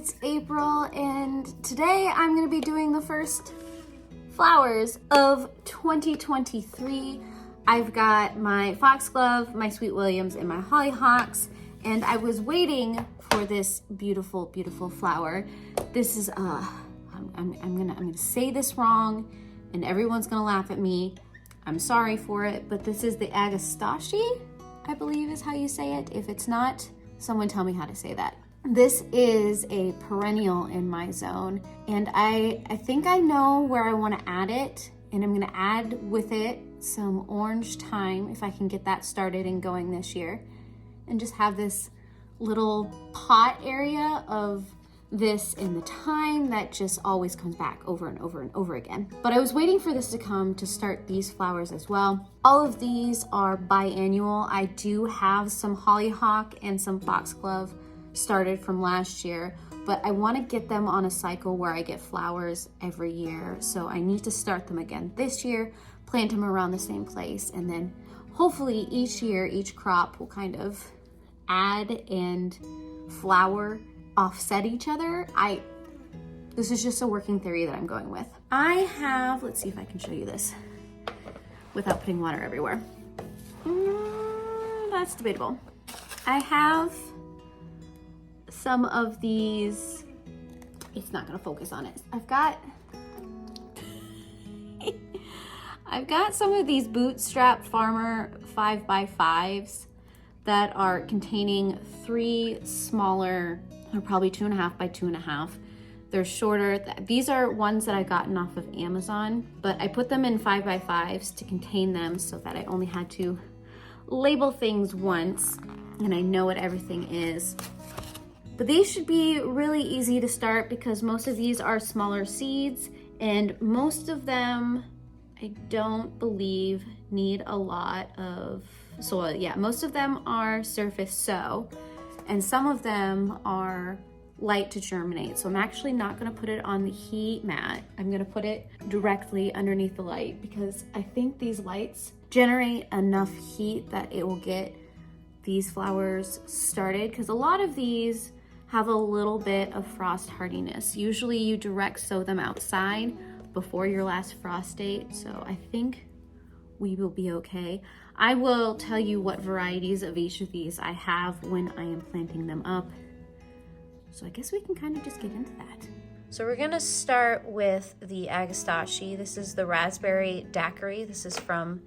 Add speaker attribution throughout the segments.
Speaker 1: it's April and today I'm gonna be doing the first flowers of 2023. I've got my foxglove, my sweet williams, and my hollyhocks, and I was waiting for this beautiful, beautiful flower. This is, I'm gonna say this wrong and everyone's gonna laugh at me. I'm sorry for it, but this is the Agastache, I believe is how you say it. If it's not, someone tell me how to say that. This is a perennial in my zone, and I think I know where I want to add it, and I'm going to add with it some orange thyme if I can get that started and going this year, and just have this little pot area of this in the thyme that just always comes back over and over and over again. But I was waiting for this to come to start these flowers as well. All of these are biannual. I do have some hollyhock and some foxglove started from last year, but I want to get them on a cycle where I get flowers every year. So I need to start them again this year, plant them around the same place, and then hopefully each year, each crop will kind of add and flower offset each other. This is just a working theory that I'm going with. I have, let's see if I can show you this without putting water everywhere. That's debatable. I have some of these, it's not gonna focus on it. I've got some of these Bootstrap Farmer 5x5s that are containing 3 smaller, they're probably 2.5 by 2.5. They're shorter. These are ones that I gotten off of Amazon, but I put them in 5x5s to contain them so that I only had to label things once and I know what everything is. But these should be really easy to start because most of these are smaller seeds and most of them, I don't believe, need a lot of soil. Yeah, most of them are surface sow, and some of them are light to germinate. So I'm actually not gonna put it on the heat mat. I'm gonna put it directly underneath the light because I think these lights generate enough heat that it will get these flowers started, because a lot of these have a little bit of frost hardiness. Usually you direct sow them outside before your last frost date, so I think we will be okay. I will tell you what varieties of each of these I have when I am planting them up. So I guess we can kind of just get into that. So we're gonna start with the Agastache. This is the raspberry daiquiri. This is from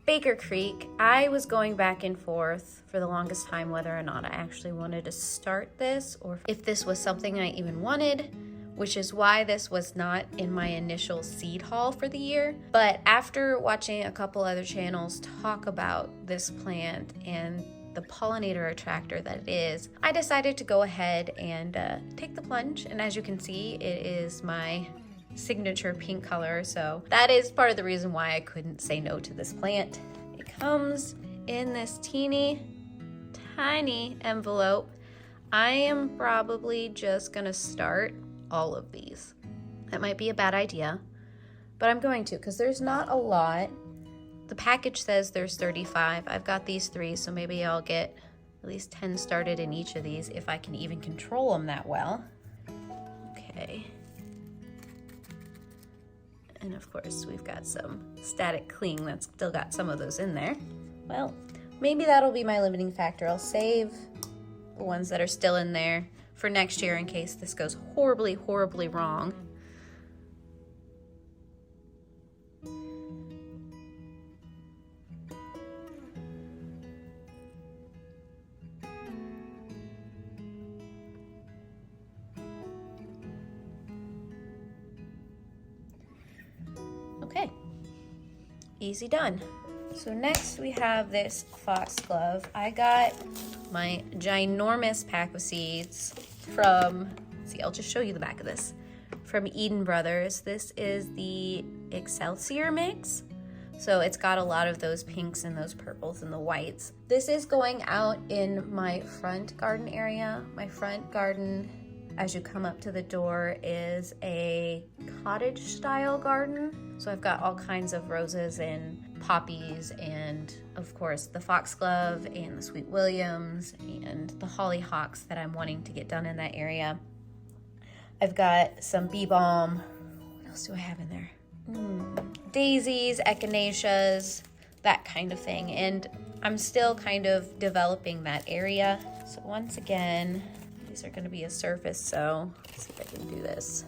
Speaker 1: Baker Creek. I was going back and forth for the longest time whether or not I actually wanted to start this or if this was something I even wanted, which is why this was not in my initial seed haul for the year. But after watching a couple other channels talk about this plant and the pollinator attractor that it is, I decided to go ahead and take the plunge. And as you can see, it is my signature pink color. So that is part of the reason why I couldn't say no to this plant. It comes in this teeny tiny envelope. I am probably just gonna start all of these. That might be a bad idea, but I'm going to because there's not a lot. The package says there's 35. I've got these 3, so maybe I'll get at least 10 started in each of these if I can even control them that well. Okay. And of course, we've got some static cling that's still got some of those in there. Well, maybe that'll be my limiting factor. I'll save the ones that are still in there for next year in case this goes horribly, horribly wrong. Okay, easy done. So next we have this foxglove. I got my ginormous pack of seeds from, see, I'll just show you the back of this, from Eden Brothers. This is the Excelsior mix. So it's got a lot of those pinks and those purples and the whites. This is going out in my front garden area. My front garden, as you come up to the door, is a cottage style garden. So I've got all kinds of roses and poppies and of course the foxglove and the sweet williams and the hollyhocks that I'm wanting to get done in that area. I've got some bee balm. What else do I have in there? Daisies, echinaceas, that kind of thing. And I'm still kind of developing that area. So once again, these are gonna be a surface, so let's see if I can do this.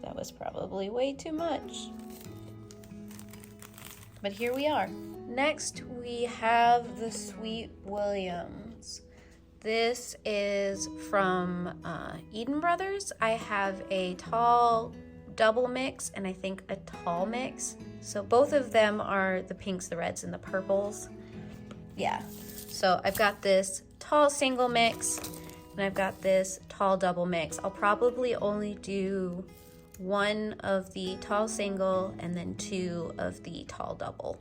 Speaker 1: That was probably way too much. But here we are. Next, we have the Sweet Williams. This is from Eden Brothers. I have a tall double mix and I think a tall mix. So both of them are the pinks, the reds, and the purples. Yeah, so I've got this tall single mix and I've got this tall double mix. I'll probably only do one of the tall single and then two of the tall double.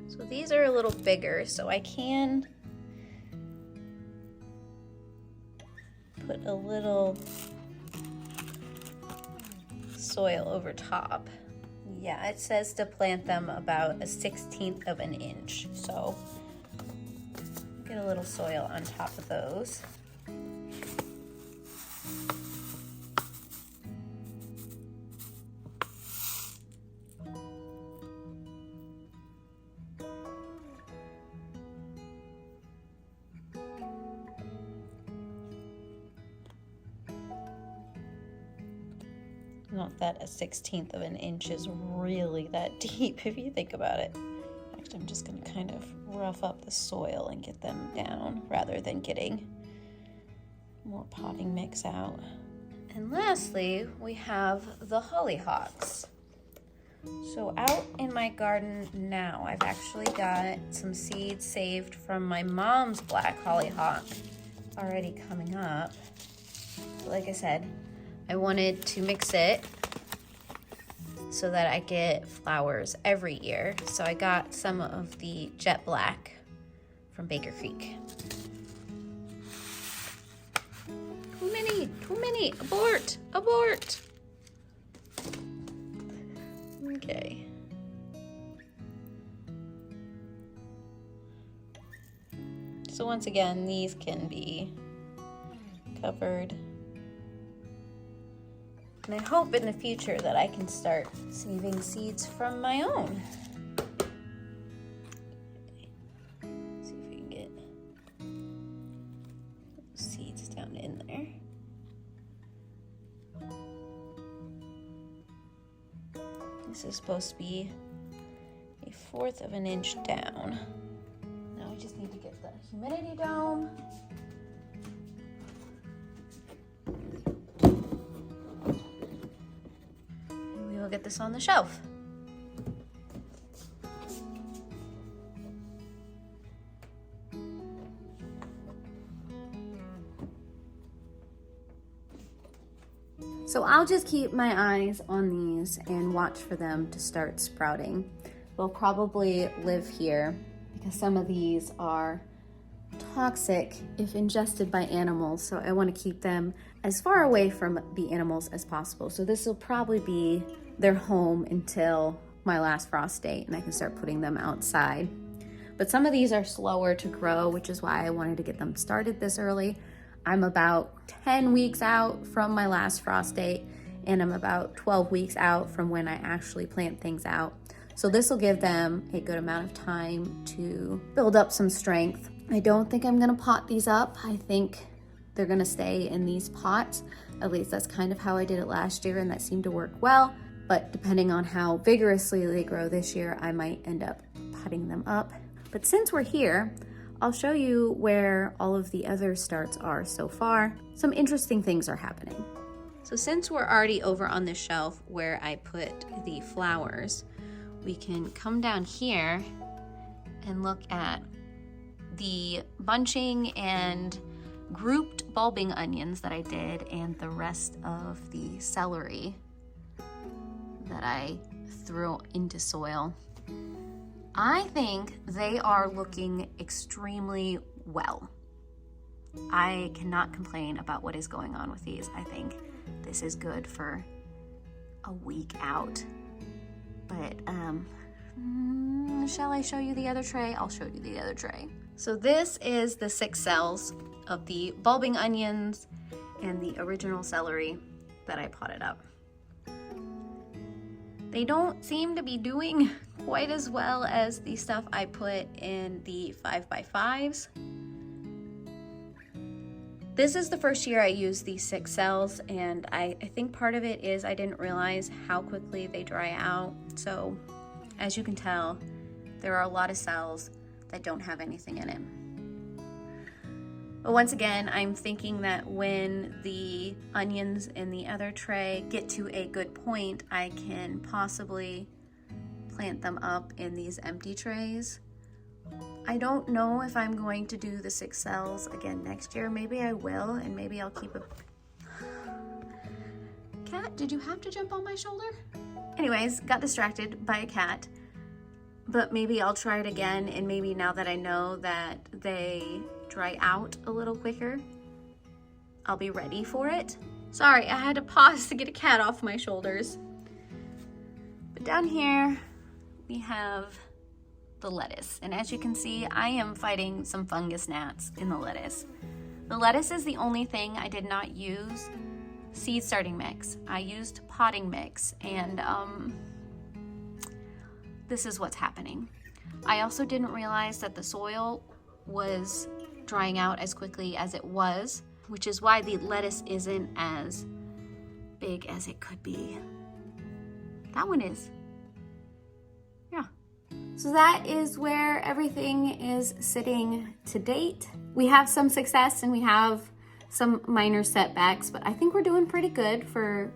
Speaker 1: So these are a little bigger, so I can put a little soil over top. Yeah, it says to plant them about 1/16 of an inch, so get a little soil on top of those. Not that 1/16 of an inch is really that deep if you think about it. In fact, I'm just going to kind of rough up the soil and get them down rather than getting more potting mix out. And lastly, we have the hollyhocks. So out in my garden now, I've actually got some seeds saved from my mom's black hollyhock already coming up. So like I said, I wanted to mix it so that I get flowers every year. So I got some of the jet black from Baker Creek. Too many, abort, abort. Okay. So once again, these can be covered. And I hope in the future that I can start saving seeds from my own. See if we can get seeds down in there. This is supposed to be 1/4 of an inch down. Now we just need to get the humidity down. We'll get this on the shelf. So I'll just keep my eyes on these and watch for them to start sprouting. They'll probably live here because some of these are toxic if ingested by animals, so I want to keep them as far away from the animals as possible. So this will probably be their home until my last frost date and I can start putting them outside. But some of these are slower to grow, which is why I wanted to get them started this early. I'm about 10 weeks out from my last frost date and I'm about 12 weeks out from when I actually plant things out. So this will give them a good amount of time to build up some strength. I don't think I'm gonna pot these up. I think they're gonna stay in these pots. At least that's kind of how I did it last year and that seemed to work well. But depending on how vigorously they grow this year, I might end up potting them up. But since we're here, I'll show you where all of the other starts are so far. Some interesting things are happening. So since we're already over on the shelf where I put the flowers, we can come down here and look at the bunching and grouped bulbing onions that I did and the rest of the celery that I threw into soil. I think they are looking extremely well. I cannot complain about what is going on with these. I think this is good for a week out. But Shall I show you the other tray? I'll show you the other tray. So this is the 6 cells of the bulbing onions and the original celery that I potted up. They don't seem to be doing quite as well as the stuff I put in the 5x5s. This is the first year I used these 6 cells, and I think part of it is I didn't realize how quickly they dry out. So as you can tell, there are a lot of cells that don't have anything in it. But once again, I'm thinking that when the onions in the other tray get to a good point, I can possibly plant them up in these empty trays. I don't know if I'm going to do the 6 cells again next year. Maybe I will, and maybe I'll keep a... Cat, did you have to jump on my shoulder? Anyways, got distracted by a cat. But maybe I'll try it again, and maybe now that I know that they dry out a little quicker, I'll be ready for it. Sorry, I had to pause to get a cat off my shoulders. But down here, we have the lettuce. And as you can see, I am fighting some fungus gnats in the lettuce. The lettuce is the only thing I did not use seed starting mix. I used potting mix, and this is what's happening. I also didn't realize that the soil was drying out as quickly as it was, which is why the lettuce isn't as big as it could be. That one is. Yeah. So that is where everything is sitting to date. We have some success and we have some minor setbacks, but I think we're doing pretty good for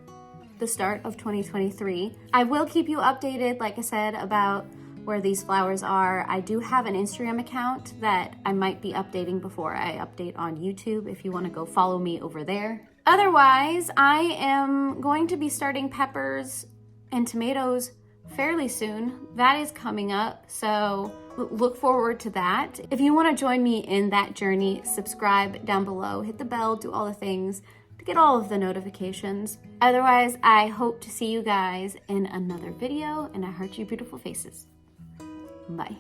Speaker 1: the start of 2023. I will keep you updated, like I said, about where these flowers are. I do have an Instagram account that I might be updating before I update on YouTube, if you want to go follow me over there. Otherwise, I am going to be starting peppers and tomatoes fairly soon. That is coming up, so look forward to that. If you want to join me in that journey, subscribe down below, hit the bell, do all the things to get all of the notifications. Otherwise, I hope to see you guys in another video, and I heart you beautiful faces. Bye.